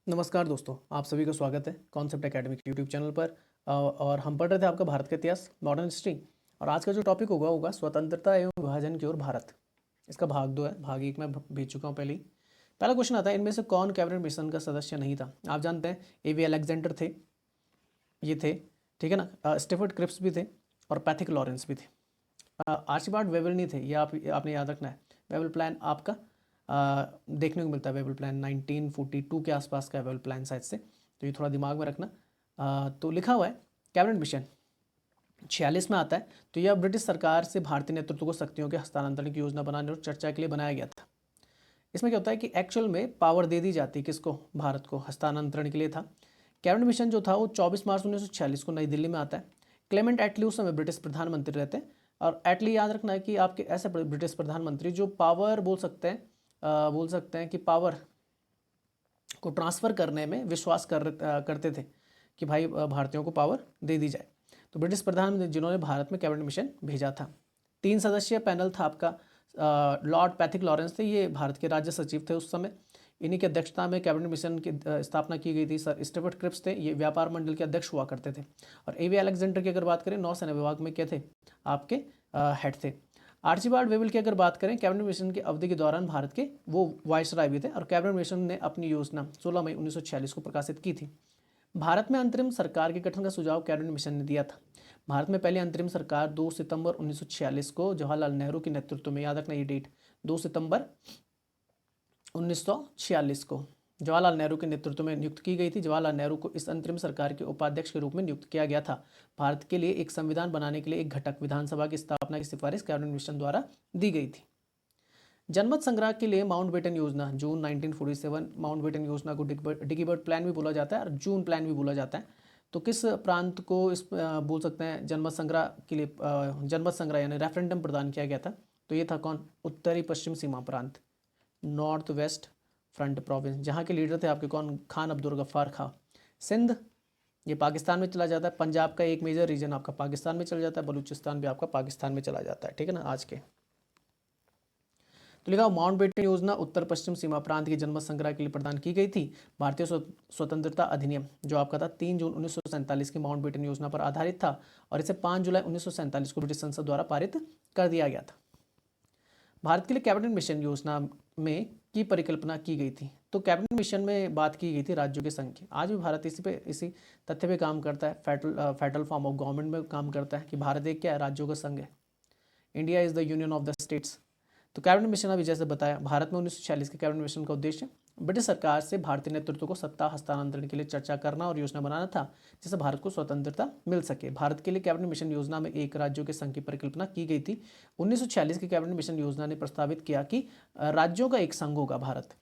नमस्कार दोस्तों, आप सभी का स्वागत है कॉन्सेप्ट एकेडमी के यूट्यूब चैनल पर। और हम पढ़ रहे थे आपका भारत का इतिहास, मॉडर्न हिस्ट्री। और आज का जो टॉपिक होगा स्वतंत्रता एवं विभाजन की ओर भारत। इसका भाग 2 है। भाग 1 में भेज चुका हूँ पहले ही। पहला क्वेश्चन आता है, इनमें से कौन कैबिनेट मिशन का सदस्य नहीं था? आप जानते हैं एवी अलेक्जेंडर थे, ये थे, ठीक है ना। स्टीफर्ड क्रिप्स भी थे और पैथिक लॉरेंस भी थे। आर्चिबाल्ड वेबल नहीं थे, ये आपने याद रखना है। वेबल प्लान आपका देखने को मिलता है। वेबल प्लान 1942 के आसपास का है, वेबल प्लान शायद से, तो ये थोड़ा दिमाग में रखना। तो लिखा हुआ है कैबिनेट मिशन 46 में आता है। तो यह ब्रिटिश सरकार से भारतीय नेतृत्व को शक्तियों के हस्तांतरण की योजना बनाने और चर्चा के लिए बनाया गया था। इसमें क्या होता है कि एक्चुअल में पावर दे दी जाती है किसको? भारत को हस्तांतरण के लिए था। कैबिनेट मिशन जो था वो 24 मार्च 1946 को नई दिल्ली में आता है। क्लेमेंट एटली उस समय ब्रिटिश प्रधानमंत्री रहते हैं। और एटली याद रखना है कि आपके ऐसे ब्रिटिश प्रधानमंत्री जो पावर बोल सकते हैं कि पावर को ट्रांसफ़र करने में विश्वास करते थे कि भाई भारतीयों को पावर दे दी जाए। तो ब्रिटिश प्रधानमंत्री जिन्होंने भारत में कैबिनेट मिशन भेजा था। 3 सदस्यीय पैनल था आपका। लॉर्ड पैथिक लॉरेंस थे, ये भारत के राज्य सचिव थे उस समय। इन्हीं की अध्यक्षता में कैबिनेट मिशन की स्थापना की गई थी। सर स्टीफर्ड क्रिप्स थे, ये व्यापार मंडल के अध्यक्ष हुआ करते थे। और एवी अलेक्जेंडर की अगर बात करें, नौसेना विभाग में क्या थे? आपके हेड थे। आर्चिबाल्ड वेबल की अगर बात करें, कैबिनेट मिशन की अवधि के दौरान भारत के वो वायसराय भी थे। और कैबिनेट मिशन ने अपनी योजना 16 मई 1946 को प्रकाशित की थी। भारत में अंतरिम सरकार के गठन का सुझाव कैबिनेट मिशन ने दिया था। भारत में पहली अंतरिम सरकार 2 सितंबर 1946 को जवाहरलाल नेहरू के नेतृत्व में, याद रखना ये डेट, 2 सितंबर 1946 को जवाहरलाल नेहरू के नेतृत्व में नियुक्त की गई थी। जवाहरलाल नेहरू को इस अंतरिम सरकार के उपाध्यक्ष के रूप में नियुक्त किया गया था। भारत के लिए एक संविधान बनाने के लिए एक घटक विधानसभा की स्थापना की सिफारिश कैबिनेट मिशन द्वारा दी गई थी। जनमत संग्रह के लिए माउंटबेटन योजना जून 1947, माउंटबेटन योजना को डिगीबर्ट प्लान भी बोला जाता है और जून प्लान भी बोला जाता है। तो किस प्रांत को इस बोल सकते हैं जनमत संग्रह के लिए जनमत संग्रह यानी रेफरेंडम प्रदान किया गया था? तो ये था कौन? उत्तरी पश्चिम सीमा प्रांत, नॉर्थ वेस्ट फ्रंट प्रोविंस, जहाँ के लीडर थे आपके कौन? खान अब्दुल गफ्फार खां। सिंध ये पाकिस्तान में चला जाता है। पंजाब का एक मेजर रीजन आपका पाकिस्तान में चला जाता है। बलूचिस्तान भी आपका पाकिस्तान में चला जाता है, ठीक है ना आज के। तो लिखा माउंटबेटन योजना उत्तर पश्चिम सीमा प्रांत के जनमत संग्रह के लिए प्रदान की गई थी। भारतीय स्वतंत्रता अधिनियम जो आपका था 3 जून 1947 की माउंटबेटन योजना पर आधारित था और इसे 5 जुलाई 1947 को ब्रिटिश संसद द्वारा पारित कर दिया गया था। भारत के लिए कैबिनेट मिशन योजना में की परिकल्पना की गई थी। तो कैबिनेट मिशन में बात की गई थी राज्यों की संख्या। आज भी भारत इसी तथ्य पे काम करता है, फेडरल फॉर्म ऑफ गवर्नमेंट में काम करता है कि भारत एक क्या है? राज्यों का संघ है। India is the union of the states. तो कैबिनेट मिशन अभी जैसे बताया, भारत में 1946 के कैबिनेट मिशन का उद्देश्य ब्रिटिश सरकार से भारतीय नेतृत्व को सत्ता हस्तांतरण के लिए चर्चा करना और योजना बनाना था, जिससे भारत को स्वतंत्रता मिल सके। भारत के लिए कैबिनेट मिशन योजना में एक राज्यों के संघ की परिकल्पना की गई थी। 1946 की कैबिनेट मिशन योजना ने प्रस्तावित किया कि राज्यों का एक संघ होगा भारत।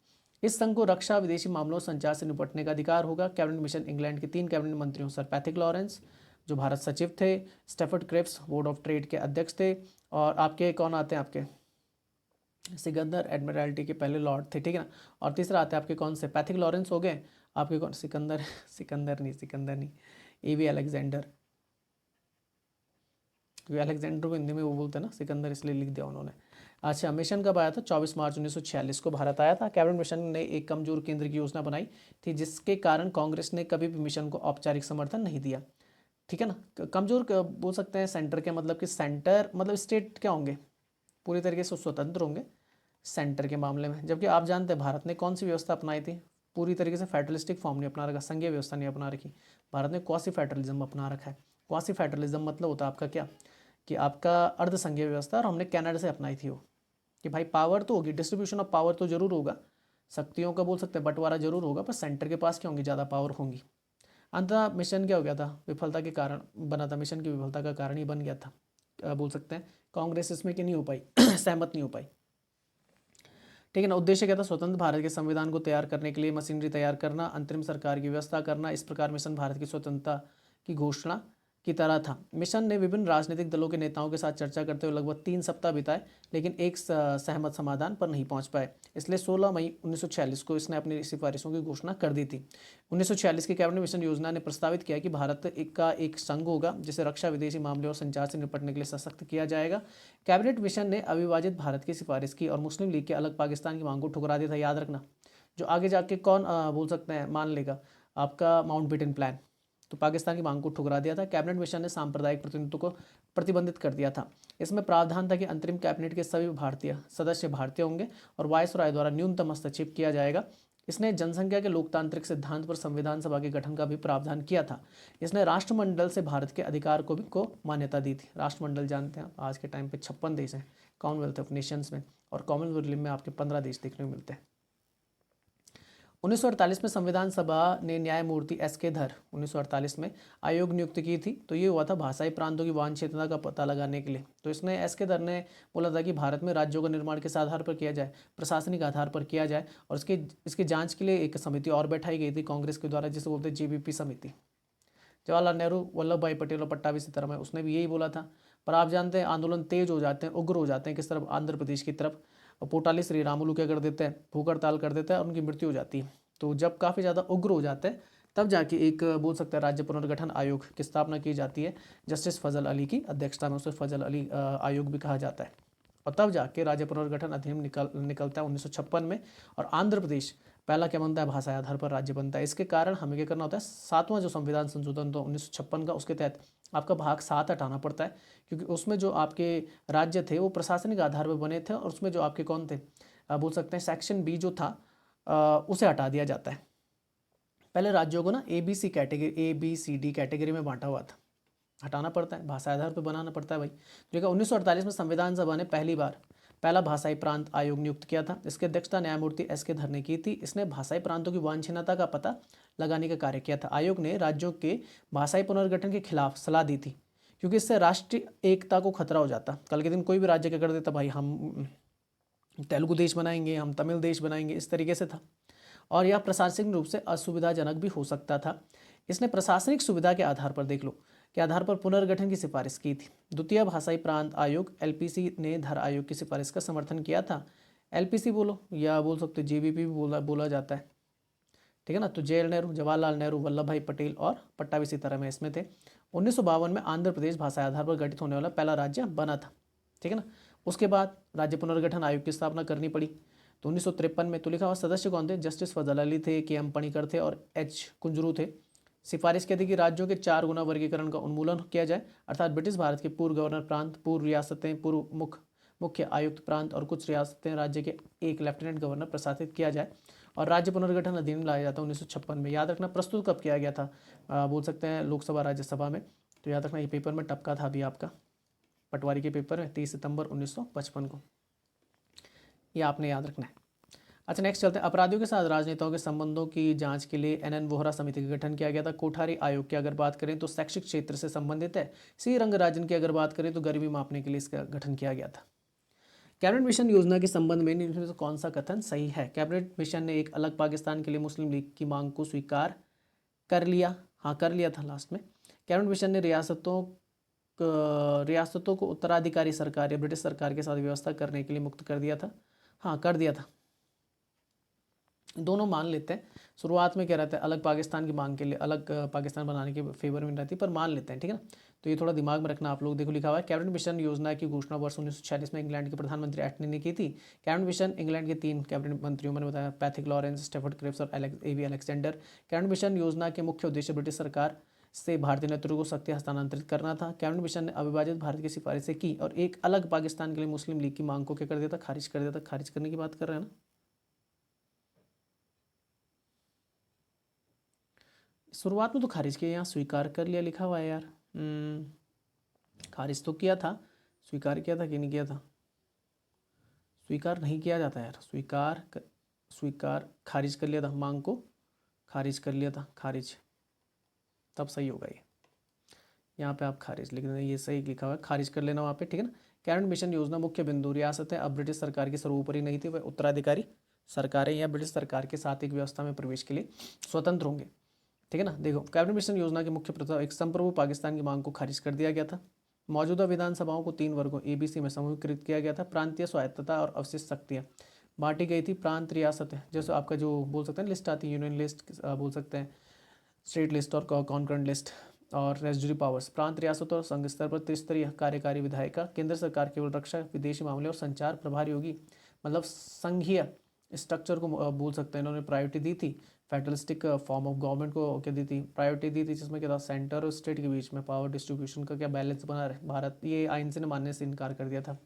इस संघ को रक्षा, विदेशी मामलों, संचार से निपटने का अधिकार होगा। कैबिनेट मिशन इंग्लैंड के 3 कैबिनेट मंत्रियों सर पैथिक लॉरेंस जो भारत सचिव थे, Stafford Cripps board of trade के अध्यक्ष थे, और आपके कौन आते हैं? आपके सिकंदर एडमिरल्टी के पहले लॉर्ड थे, ठीक है ना। और तीसरा आते हैं आपके कौन से? पैथिक लॉरेंस हो गए। आपके कौन? सिकंदर नहीं, एवी अलेक्जेंडर। क्योंकि अलेक्जेंडर को हिंदी में वो बोलते हैं ना, सिकंदर इसलिए लिख दिया उन्होंने। अच्छा, मिशन कब आया था? 24 मार्च 1946 को भारत आया था। कैबिनेट मिशन ने एक कमजोर केंद्र की योजना बनाई थी, जिसके कारण कांग्रेस ने कभी भी मिशन को औपचारिक समर्थन नहीं दिया, ठीक है ना। कमजोर बोल सकते हैं सेंटर के, मतलब कि सेंटर मतलब स्टेट क्या होंगे? पूरी तरीके से स्वतंत्र होंगे सेंटर के मामले में। जबकि आप जानते हैं भारत ने कौन सी व्यवस्था अपनाई थी? पूरी तरीके से फेडरलिस्टिक फॉर्म नहीं अपना रखा, संघीय व्यवस्था नहीं अपना रखी। भारत ने क्वासी फेडरलिज्म अपना रखा है। क्वासी फेडरलिज्म मतलब होता है आपका क्या? कि आपका अर्ध संघीय व्यवस्था, और हमने कनाडा से अपनाई थी वो, कि भाई पावर तो होगी, डिस्ट्रीब्यूशन ऑफ पावर तो जरूर होगा, शक्तियों का बोल सकते हैं बंटवारा जरूर होगा, पर सेंटर के पास क्या होंगी? ज़्यादा पावर होंगी। अंततः मिशन क्या हो गया था? विफलता के कारण बना था। मिशन की विफलता का कारण ही बन गया था, बोल सकते हैं कांग्रेस इसमें कि नहीं हो पाई सहमत नहीं हो पाई, ठीक है ना। उद्देश्य क्या था? स्वतंत्र भारत के संविधान को तैयार करने के लिए मशीनरी तैयार करना, अंतरिम सरकार की व्यवस्था करना। इस प्रकार मिशन भारत की स्वतंत्रता की घोषणा की तरह था। मिशन ने विभिन्न राजनीतिक दलों के नेताओं के साथ चर्चा करते हुए लगभग 3 सप्ताह बिताए, लेकिन एक सहमत समाधान पर नहीं पहुंच पाए। इसलिए 16 मई 1946 को इसने अपनी सिफारिशों की घोषणा कर दी थी। 1946 की कैबिनेट मिशन योजना ने प्रस्तावित किया कि भारत का एक संघ होगा, जिसे रक्षा, विदेशी मामले और संचार से निपटने के लिए सशक्त किया जाएगा। कैबिनेट मिशन ने अविभाजित भारत की सिफारिश की और मुस्लिम लीग के अलग पाकिस्तान की मांग को ठुकरा दिया था, याद रखना। जो आगे जाके कौन बोल सकते हैं मान लेगा, आपका माउंटबेटन प्लान। तो पाकिस्तान की मांग को ठुकरा दिया था। कैबिनेट मिशन ने सांप्रदायिक प्रतिनिधित्व को प्रतिबंधित कर दिया था। इसमें प्रावधान था कि अंतरिम कैबिनेट के सभी भारतीय सदस्य भारतीय होंगे और वायसराय द्वारा न्यूनतम हस्तक्षेप किया जाएगा। इसने जनसंख्या के लोकतांत्रिक सिद्धांत पर संविधान सभा के गठन का भी प्रावधान किया था। इसने राष्ट्रमंडल से भारत के अधिकार को मान्यता दी थी। राष्ट्रमंडल जानते हैं आज के टाइम पे 56 देश हैं कॉमनवेल्थ ऑफ नेशंस में, और कॉमनवेल्थ में आपके 15 देश देखने को मिलते हैं। 1948 में संविधान सभा ने न्यायमूर्ति एस के धर 1948 में आयोग नियुक्त की थी। तो ये हुआ था भाषाई प्रांतों की वांछनीयता का पता लगाने के लिए। तो इसने एस के धर ने बोला था कि भारत में राज्यों का निर्माण किस आधार पर किया जाए, प्रशासनिक आधार पर किया जाए, और इसकी जांच के लिए एक समिति और बैठाई गई थी कांग्रेस के द्वारा, जिसे बोलते JBP समिति। जवाहरलाल नेहरू, वल्लभ भाई पटेल और पट्टाभी सीतारामन, उसने भी यही बोला था। पर आप जानते हैं आंदोलन तेज हो जाते हैं, उग्र हो जाते हैं किस तरफ, आंध्र प्रदेश की तरफ। और पोटाली श्री रामुलू क्या कर देते हैं, भूख हड़ताल कर देता है और उनकी मृत्यु हो जाती है। तो जब काफ़ी ज़्यादा उग्र हो जाते हैं तब जाके एक बोल सकते हैं राज्य पुनर्गठन आयोग की स्थापना की जाती है, जस्टिस फजल अली की अध्यक्षता में। उसे फजल अली आयोग भी कहा जाता है। और तब जाके राज्य पुनर्गठन अधिनियम निकलता है 1956 में। और आंध्र प्रदेश पहला क्या बनता है, भाषा आधार पर राज्य बनता है। इसके कारण हमें क्या करना होता है, 7वां जो संविधान संशोधन था 1956 का, उसके तहत आपका भाग 7 हटाना पड़ता है, क्योंकि उसमें जो आपके राज्य थे वो प्रशासनिक आधार पर बने थे, और उसमें जो आपके कौन थे बोल सकते हैं सेक्शन B जो था उसे हटा दिया जाता है। पहले राज्यों को ना ABCD कैटेगरी में बांटा हुआ था, हटाना पड़ता है, भाषा आधार पर बनाना पड़ता है भाई। देखिए 1948 में संविधान सभा ने पहला भाषाई प्रांत आयोग नियुक्त किया था। इसकी अध्यक्षता न्यायमूर्ति एस के धर ने की थी। इसने भाषाई प्रांतों की वांछनीयता का पता लगाने का कार्य किया था। आयोग ने राज्यों के भाषाई पुनर्गठन के खिलाफ सलाह दी थी, क्योंकि इससे राष्ट्रीय एकता को खतरा हो जाता। कल के दिन कोई भी राज्य क्या कर देता, भाई हम तेलुगु देश बनाएंगे, हम तमिल देश बनाएंगे, इस तरीके से था। और यह प्रशासनिक रूप से असुविधाजनक भी हो सकता था। इसने प्रशासनिक सुविधा के आधार पर, देख लो, के आधार पर पुनर्गठन की सिफारिश की थी। द्वितीय भाषाई प्रांत आयोग LPC ने धर आयोग की सिफारिश का समर्थन किया था। LPC बोलो या बोल सकते JBP भी बोला जाता है, ठीक है ना। तो नेहरू, जवाहरलाल नेहरू, वल्लभ भाई पटेल और पट्टाभी सीतारामन इसमें थे। 1952 में आंध्र प्रदेश भाषा आधार पर गठित होने वाला पहला राज्य बना था, ठीक है ना। उसके बाद राज्य पुनर्गठन आयोग की स्थापना करनी पड़ी। तो 1953 में तो लिखा हुआ सदस्य कौन थे, जस्टिस फजल अली थे, KM पणिकर थे और H कुंजरू थे। सिफारिश की थी कि राज्यों के 4 गुना वर्गीकरण का उन्मूलन किया जाए, अर्थात ब्रिटिश भारत के पूर्व गवर्नर प्रांत, पूर्व रियासतें, पूर्व मुख्य आयुक्त प्रांत और कुछ रियासतें राज्य के एक लेफ्टिनेंट गवर्नर प्रशासित किया जाए। और राज्य पुनर्गठन अधिनियम लाया जाता है 1956 में। याद रखना प्रस्तुत कब किया गया था, बोल सकते हैं लोकसभा राज्यसभा में। तो याद रखना ये पेपर में टपका था अभी आपका पटवारी के पेपर में 30 सितंबर 1955 को, ये आपने याद रखना है। अच्छा नेक्स्ट चलते हैं। अपराधियों के साथ राजनेताओं के संबंधों की जांच के लिए NN वोहरा समिति का गठन किया गया था। कोठारी आयोग की अगर बात करें तो शैक्षिक क्षेत्र से संबंधित है। सी रंगराजन की अगर बात करें तो गर्मी मापने के लिए इसका गठन किया गया था। कैबिनेट मिशन योजना के संबंध में इनमें से कौन सा कथन सही है। कैबिनेट मिशन ने एक अलग पाकिस्तान के लिए मुस्लिम लीग की मांग को स्वीकार कर लिया, हाँ कर लिया था लास्ट में। कैबिनेट मिशन ने रियासतों को उत्तराधिकारी सरकार या ब्रिटिश सरकार के साथ व्यवस्था करने के लिए मुक्त कर दिया था, हाँ कर दिया था। दोनों मान लेते हैं। शुरुआत में क्या रहता है, अलग पाकिस्तान की मांग के लिए, अलग पाकिस्तान बनाने के फेवर में रहती है, पर मान लेते हैं, ठीक है ना। तो ये थोड़ा दिमाग में रखना आप लोग। देखो लिखा हुआ है कैबिनेट मिशन योजना की घोषणा वर्ष 1946 में इंग्लैंड के प्रधानमंत्री एटनी ने की थी। कैबिनेट मिशन इंग्लैंड के 3 कैबिनेट मंत्रियों मैंने बताया, पैथिक लॉरेंस, स्टेफर्ड क्रिप्स और AV अलेक्जेंडर। कैबिनेट मिशन योजना के मुख्य उद्देश्य ब्रिटिश सरकार से भारतीय नेतृत्व को शक्ति हस्तांतरित करना था। कैबिनेट मिशन ने अविभाजित भारत की सिफारिशें की और एक अलग पाकिस्तान के लिए मुस्लिम लीग की मांग को क्या कर दिया था, खारिज कर दिया था। खारिज करने की बात कर रहे हैं ना। शुरुआत में तो खारिज किया, यहाँ स्वीकार कर लिया लिखा हुआ है यार। खारिज तो किया था, स्वीकार किया था कि नहीं किया था, स्वीकार नहीं किया जाता यार, स्वीकार खारिज कर लिया था, मांग को खारिज कर लिया था, खारिज तब सही होगा ये। यहाँ पे आप खारिज लिख देना, ये सही लिखा हुआ है, खारिज कर लेना वहाँ पे, ठीक है ना। कैबिनेट मिशन योजना मुख्य बिंदु रियासतें अब ब्रिटिश सरकार की सर्वोपरि नहीं थी, वह उत्तराधिकारी सरकारें या ब्रिटिश सरकार के साथ एक व्यवस्था में प्रवेश के लिए स्वतंत्र होंगे, ठीक है ना। देखो कैबिनेट मिशन योजना के मुख्य प्रस्ताव, एक संप्रभु पाकिस्तान की मांग को खारिज कर दिया गया था। मौजूदा विधानसभाओं को 3 वर्गों ABC में समूहीकृत किया गया था। प्रांतीय स्वायत्तता और अवशिष्ट शक्तियाँ बांटी गई थी। प्रांत रियासतें जैसे आपका जो बोल सकते हैं लिस्ट आती है, यूनियन लिस्ट बोल सकते हैं, स्टेट लिस्ट और कॉन्करेंट लिस्ट और रेजिडरी पावर्स। प्रांत रियासतों और संघ स्तर पर त्रिस्तरीय कार्यकारी विधायिका, केंद्र सरकार केवल रक्षा, विदेशी मामले और संचार प्रभारी होगी, मतलब संघीय स्ट्रक्चर को बोल सकते हैं, इन्होंने प्रायोरिटी दी थी। फेडरलिस्टिक फॉर्म ऑफ गवर्नमेंट को क्या दी थी, प्रायोरिटी दी थी, जिसमें क्या था सेंटर और स्टेट के बीच में पावर डिस्ट्रीब्यूशन का क्या बैलेंस बना रहे भारत, ये आईएनसी ने मानने से इनकार कर दिया था।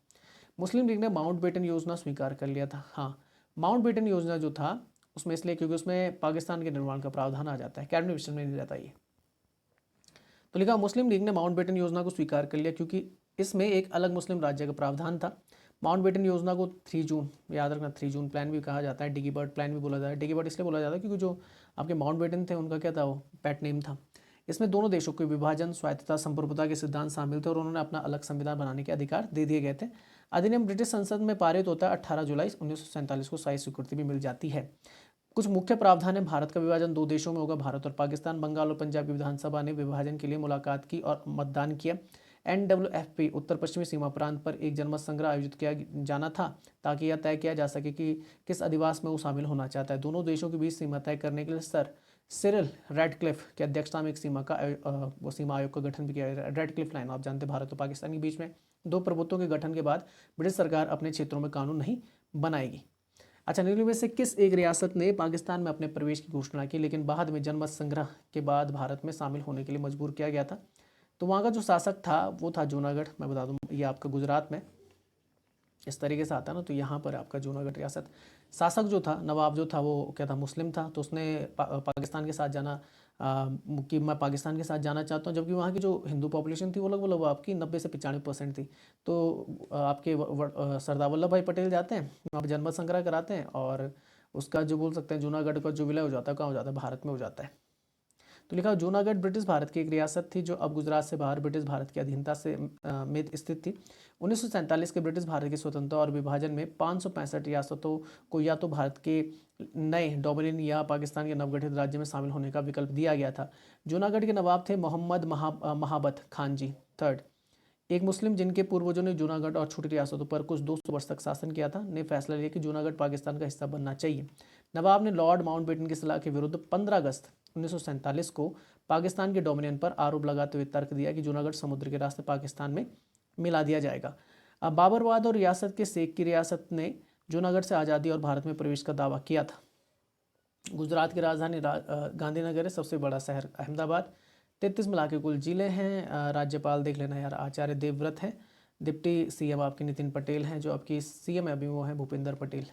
मुस्लिम लीग ने माउंटबेटन योजना स्वीकार कर लिया था। हाँ, माउंटबेटन योजना जो था उसमें इसलिए क्योंकि उसमें पाकिस्तान के निर्माण का प्रावधान आ जाता है, कैबिनेट मिशन में नहीं रहता ये। तो लिखा मुस्लिम लीग ने माउंटबेटन योजना को स्वीकार कर लिया क्योंकि इसमें एक अलग मुस्लिम राज्य का प्रावधान था। माउंटबेटन योजना को 3 जून, याद रखना 3 जून प्लान भी कहा जाता है, डिगी बर्ड प्लान भी बोला जाता है। डिगी बर्ड इसलिए बोला जाता है क्योंकि जो आपके माउंटबेटन थे उनका क्या था, वो पेट नेम था। इसमें दोनों देशों के विभाजन, स्वायत्तता, संप्रभुता के सिद्धांत शामिल थे और उन्होंने अपना अलग संविधान बनाने के अधिकार दे दिए गए थे। अधिनियम ब्रिटिश संसद में पारित होता है 18 जुलाई 1947 को शाही स्वीकृति भी मिल जाती है। कुछ मुख्य प्रावधान है। भारत का विभाजन 2 देशों में होगा, भारत और पाकिस्तान। बंगाल और पंजाब की विधानसभा ने विभाजन के लिए मुलाकात की और मतदान किया। NWFP उत्तर पश्चिमी सीमा प्रांत पर एक जनमत संग्रह आयोजित किया जाना था ताकि यह तय किया जा सके कि किस अधिवास में वो शामिल होना चाहता है। दोनों देशों के बीच सीमा तय करने के लिए सर सिरिल रेडक्लिफ की अध्यक्षता में एक सीमा आयोग का गठन भी किया गया। रेडक्लिफ लाइन आप जानते हैं, भारत और पाकिस्तान के बीच में 2 प्रभुत्वों के गठन के बाद ब्रिटिश सरकार अपने क्षेत्रों में कानून नहीं बनाएगी। अच्छा, निम्न में से किस एक रियासत ने पाकिस्तान में अपने प्रवेश की घोषणा की लेकिन बाद में जनमत संग्रह के बाद भारत में शामिल होने के लिए मजबूर किया गया था? तो वहाँ का जो शासक था वो था जूनागढ़। मैं बता दूँ ये आपका गुजरात में इस तरीके से आता है ना, तो यहाँ पर आपका जूनागढ़ रियासत। शासक जो था, नवाब जो था, वो क्या था, मुस्लिम था। तो उसने पाकिस्तान के साथ जाना कि मैं पाकिस्तान के साथ जाना चाहता हूँ, जबकि वहाँ की जो हिंदू पॉपुलेशन थी वो लगभग आपकी 90 से 95% थी। तो आपके सरदार वल्लभ भाई पटेल जाते हैं वहाँ पर जनमत संग्रह कराते हैं और उसका जो बोल सकते हैं जूनागढ़ का जो विलय हो जाता है, कहाँ हो जाता है, भारत में हो जाता है। तो लिखा जूनागढ़ ब्रिटिश भारत की एक रियासत थी जो अब गुजरात से बाहर ब्रिटिश भारत की अधीनता से में स्थित थी। 1947 के ब्रिटिश भारत की स्वतंत्रता और विभाजन में 565 रियासतों को या तो भारत के नए डोमिनियन या पाकिस्तान के नवगठित राज्य में शामिल होने का विकल्प दिया गया था। जूनागढ़ के नवाब थे मोहम्मद महाबत खान जी थर्ड, एक मुस्लिम जिनके पूर्वजों ने जूनागढ़ और छोटी रियासतों पर कुछ 200 वर्ष तक शासन किया था, ने फैसला लिया कि जूनागढ़ पाकिस्तान का हिस्सा बनना चाहिए। नवाब ने लॉर्ड माउंटबेटन की सलाह के विरुद्ध 15 अगस्त 1947 को पाकिस्तान के डोमिनियन पर आरोप लगाते हुए तर्क दिया कि जूनागढ़ समुद्र के रास्ते पाकिस्तान में मिला दिया जाएगा। अब बाबरवाद और रियासत के शेख की रियासत ने जूनागढ़ से आज़ादी और भारत में प्रवेश का दावा किया था। गुजरात की राजधानी गांधीनगर है, सबसे बड़ा शहर अहमदाबाद। 33 मिला के कुल जिले हैं। राज्यपाल देख लेना यार, आचार्य देवव्रत है। डिप्टी सीएम आपके नितिन पटेल हैं, जो आपकी सीएम है अभी वो है भूपेंद्र पटेल।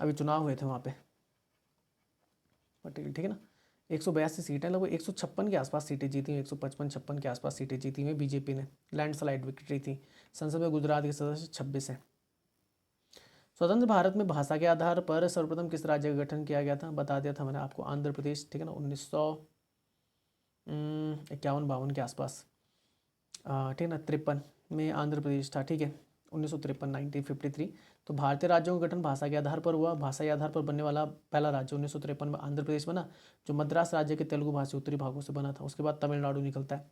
अभी चुनाव हुए थे वहाँ पे पटेल, ठीक है ना। 182 सीटें, लगभग 156 के आसपास सीटें जीती हुई, 155-56 के आसपास सीटें जीती हुई बीजेपी ने। लैंडस्लाइड विक्ट्री थी। संसद में गुजरात के सदस्य 26 हैं। स्वतंत्र भारत में भाषा के आधार पर सर्वप्रथम किस राज्य का गठन किया गया था? बता दिया था मैंने आपको, आंध्र प्रदेश, ठीक है ना। 1951-52 के आसपास, ठीक है ना। 53 में आंध्र प्रदेश था, ठीक है। 1953 तो भारतीय राज्यों का गठन भाषा के आधार पर हुआ। भाषा के आधार पर बनने वाला पहला राज्य 1953 में आंध्र प्रदेश बना, जो मद्रास राज्य के तेलुगु भाषी उत्तरी भागों से बना था। उसके बाद तमिलनाडु निकलता है।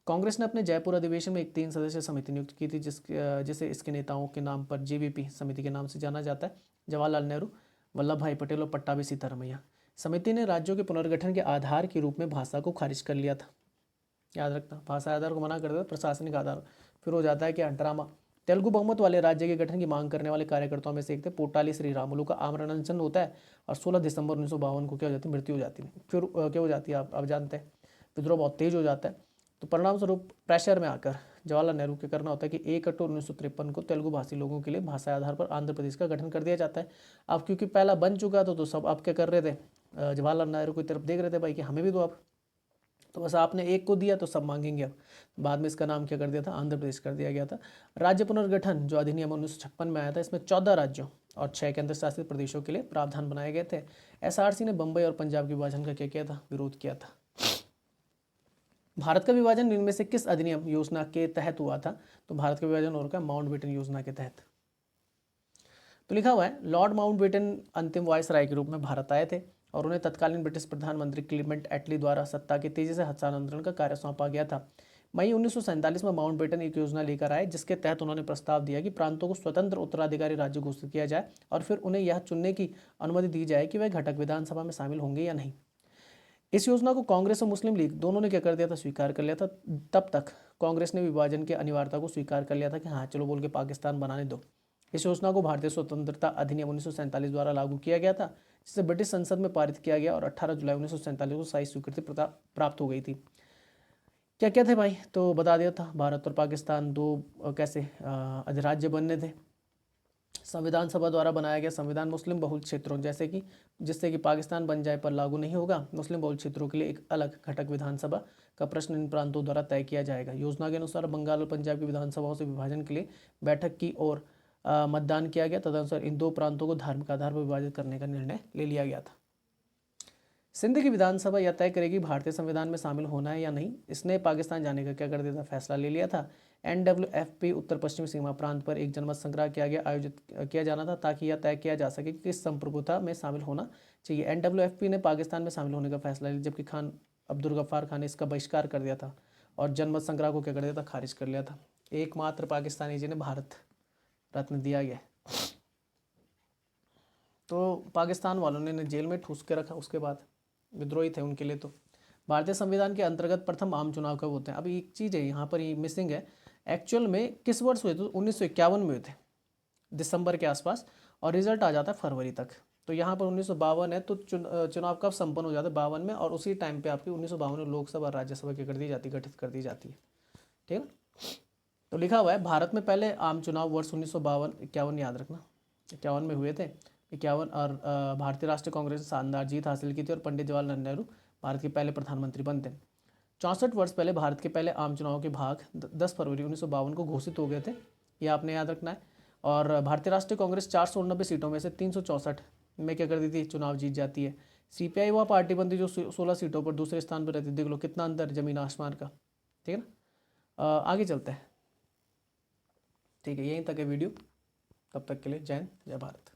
कांग्रेस ने अपने जयपुर अधिवेशन में एक 3 सदस्यीय समिति नियुक्त की थी, जिसे इसके नेताओं के नाम पर JVP समिति के नाम से जाना जाता है। जवाहरलाल नेहरू, वल्लभ भाई पटेल और पट्टाभी सीतारमैया। समिति ने राज्यों के पुनर्गठन के आधार के रूप में भाषा को खारिज कर लिया था। याद रखना, भाषा आधार को मना कर देता, प्रशासनिक आधार। फिर हो जाता है क्या, ड्रामा। तेलुगु बहुमत वाले राज्य के गठन की मांग करने वाले कार्यकर्ताओं में से एक थे पोटाली श्रीरामुलु का आमरण अनशन होता है और 16 दिसंबर 1952 को क्या हो जाती है, मृत्यु हो जाती है। फिर क्या हो जाती है, आप जानते हैं, विद्रोह बहुत तेज हो जाता है। तो परिणाम स्वरूप प्रेशर में आकर जवाहरलाल नेहरू के करना होता है कि 1 अक्टूबर 1953 को तेलुगु भाषी लोगों के लिए भाषा आधार पर आंध्र प्रदेश का गठन कर दिया जाता है। अब क्योंकि पहला बन चुका था तो सब आप क्या कर रहे थे, जवाहरलाल नेहरू की तरफ देख रहे थे भाई कि हमें भी दो आप। तो बस आपने एक को दिया तो सब मांगेंगे अब। बाद में इसका नाम क्या कर दिया था, आंध्र प्रदेश कर दिया गया था। राज्य पुनर्गठन जो अधिनियम 1956 में आया था, इसमें 14 राज्यों और 6 केंद्र शासित प्रदेशों के लिए प्रावधान बनाए गए थे। SRC ने बंबई और पंजाब के विभाजन का क्या किया था, विरोध किया था। भारत का विभाजन इनमें से किस अधिनियम योजना के तहत हुआ था? तो भारत का विभाजन और का माउंटबेटन योजना के तहत। तो लिखा हुआ है लॉर्ड माउंटबेटन अंतिम वायसराय के रूप में भारत आए थे और उन्हें तत्कालीन ब्रिटिश प्रधानमंत्री क्लीमेंट एटली द्वारा सत्ता के तेजी से हस्तांतरण का कार्य सौंपा गया था। मई 1947 में माउंटबेटन एक योजना लेकर आए जिसके तहत उन्होंने प्रस्ताव दिया कि प्रांतों को स्वतंत्र उत्तराधिकारी राज्य घोषित किया जाए और फिर उन्हें यह चुनने की अनुमति दी जाए कि वे घटक विधानसभा में शामिल होंगे या नहीं। इस योजना को कांग्रेस और मुस्लिम लीग दोनों ने क्या कर दिया था, स्वीकार कर लिया था। तब तक कांग्रेस ने विभाजन की अनिवार्यता को स्वीकार कर लिया था कि हाँ चलो बोल के पाकिस्तान बनाने दो। इस योजना को भारतीय स्वतंत्रता अधिनियम 1947 द्वारा लागू किया गया था, जिसे ब्रिटिश संसद में पारित किया गया और 18 जुलाई 1947 को स्थायी स्वीकृति प्राप्त हो गई थी। क्या क्या थे भाई, तो बता दिया था। भारत और पाकिस्तान दो कैसे अधिराज्य बनने थे। संविधान सभा द्वारा बनाया गया संविधान मुस्लिम बहुल क्षेत्रों जैसे कि जिससे कि पाकिस्तान बन जाए पर लागू नहीं होगा। मुस्लिम बहुल क्षेत्रों के लिए एक अलग घटक विधानसभा का प्रश्न इन प्रांतों द्वारा तय किया जाएगा। योजना के अनुसार बंगाल और पंजाब की विधानसभाओं से विभाजन के लिए बैठक की और मतदान किया गया। तदनुसार इन दो प्रांतों को धार्मिक आधार पर विभाजित करने का निर्णय ले लिया गया था। सिंध की विधानसभा यह तय करेगी भारतीय संविधान में शामिल होना है या नहीं। इसने पाकिस्तान जाने का क्या कर दिया था, फैसला ले लिया था। NWFP उत्तर पश्चिमी सीमा प्रांत पर एक जनमत संग्रह आयोजित किया जाना था ताकि यह तय किया जा सके कि किस संप्रभुता में शामिल होना चाहिए। NWFP ने पाकिस्तान में शामिल होने का फैसला लिया, जबकि खान अब्दुल गफ्फार खान ने इसका बहिष्कार कर दिया था और जनमत संग्रह को क्या कर दिया था, खारिज कर लिया था। एकमात्र पाकिस्तानी जिन्हें भारत रत्न दिया गया। तो पाकिस्तान वालों ने जेल में ठूस के रखा, उसके बाद विद्रोही थे उनके लिए। तो भारतीय संविधान के अंतर्गत प्रथम आम चुनाव कब होते हैं। अब एक चीज़ है यहाँ पर, ये मिसिंग है। एक्चुअल में किस वर्ष हुए थे, 1951 में हुए थे, दिसंबर के आसपास, और रिजल्ट आ जाता है फरवरी तक। तो यहाँ पर 1952 है, तो चुनाव कब संपन्न हो जाता है, 52 में, और उसी टाइम पे आपकी 1952 में लोकसभा और राज्यसभा क्या कर दी जाती है, गठित कर दी जाती है। ठीक है, तो लिखा हुआ है भारत में पहले आम चुनाव वर्ष 1952-51 याद रखना, 51 में हुए थे। 51 और भारतीय राष्ट्रीय कांग्रेस ने शानदार जीत हासिल की थी और पंडित जवाहरलाल नेहरू भारत के पहले प्रधानमंत्री बनते। 64 वर्ष पहले भारत के पहले आम चुनाव के भाग 10 फरवरी 1952 को घोषित हो गए थे, ये आपने याद रखना है। और भारतीय राष्ट्रीय कांग्रेस 489 सीटों में से 364 में क्या कर दी थी, चुनाव जीत जाती है। CPI वह पार्टी बनती जो 16 सीटों पर दूसरे स्थान पर रहती। देख लो कितना अंतर, जमीन आसमान का। ठीक है ना, आगे चलते हैं। ठीक है, यहीं तक है वीडियो, तब तक के लिए जय हिंद, जय भारत।